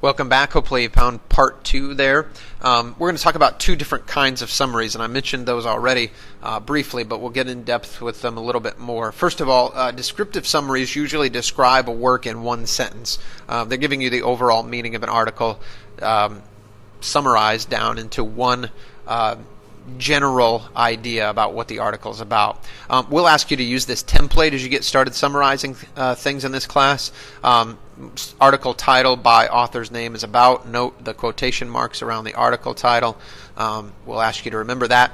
Welcome back. Hopefully you found part 2 there. We're going to talk about 2 different kinds of summaries, and I mentioned those already briefly, but we'll get in depth with them a little bit more. First of all, descriptive summaries usually describe a work in one sentence. They're giving you the overall meaning of an article summarized down into one general idea about what the article is about. We'll ask you to use this template as you get started summarizing things in this class. Article title by author's name is about. Note the quotation marks around the article title. We'll ask you to remember that.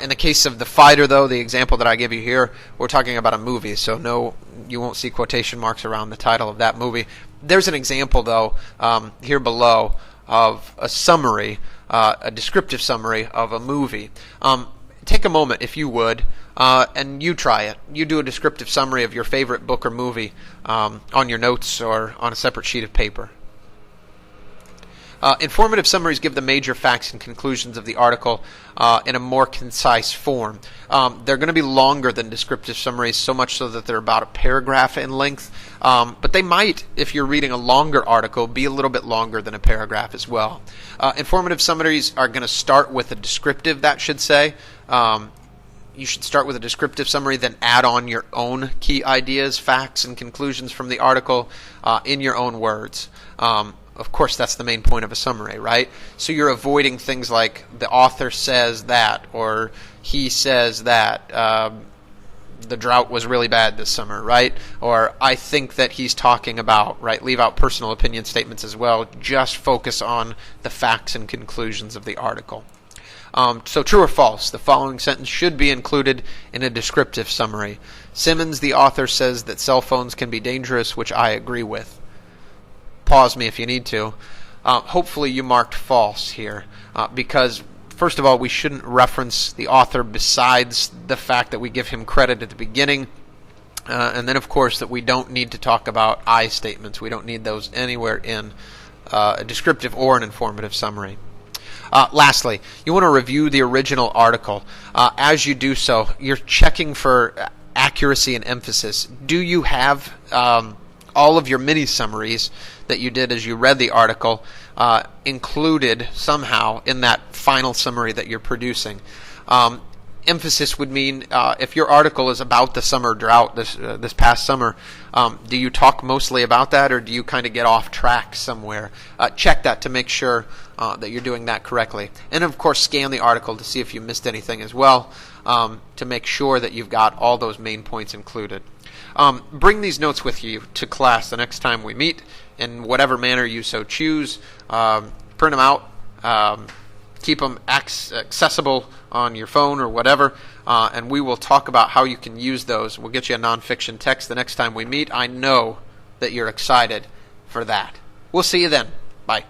In the case of The Fighter, though, the example that I give you here, we're talking about a movie, so no, you won't see quotation marks around the title of that movie. There's an example, though, here below of a summary, a descriptive summary of a movie. Take a moment, if you would, and you try it. You do a descriptive summary of your favorite book or movie on your notes or on a separate sheet of paper. Informative summaries give the major facts and conclusions of the article in a more concise form. They're going to be longer than descriptive summaries, so much so that they're about a paragraph in length. But they might, if you're reading a longer article, be a little bit longer than a paragraph as well. Informative summaries are going to start with a descriptive, that should say. You should start with a descriptive summary, then add on your own key ideas, facts, and conclusions from the article in your own words. Of course, that's the main point of a summary, right? So you're avoiding things like the author says that, or he says that the drought was really bad this summer, right? Or I think that he's talking about, right? Leave out personal opinion statements as well. Just focus on the facts and conclusions of the article. So true or false, the following sentence should be included in a descriptive summary. Simmons, the author, says that cell phones can be dangerous, which I agree with. Pause me if you need to. Hopefully you marked false here because, first of all, we shouldn't reference the author besides the fact that we give him credit at the beginning. And then, of course, that we don't need to talk about I statements. We don't need those anywhere in a descriptive or an informative summary. Lastly, you want to review the original article. As you do so, you're checking for accuracy and emphasis. Do you have all of your mini summaries that you did as you read the article included somehow in that final summary that you're producing? Emphasis would mean if your article is about the summer drought this past summer, do you talk mostly about that, or do you kind of get off track somewhere? Check that to make sure that you're doing that correctly. And of course, scan the article to see if you missed anything as well, to make sure that you've got all those main points included. Bring these notes with you to class the next time we meet in whatever manner you so choose. Print them out. Keep them accessible on your phone or whatever, and we will talk about how you can use those. We'll get you a nonfiction text the next time we meet. I know that you're excited for that. We'll see you then. Bye.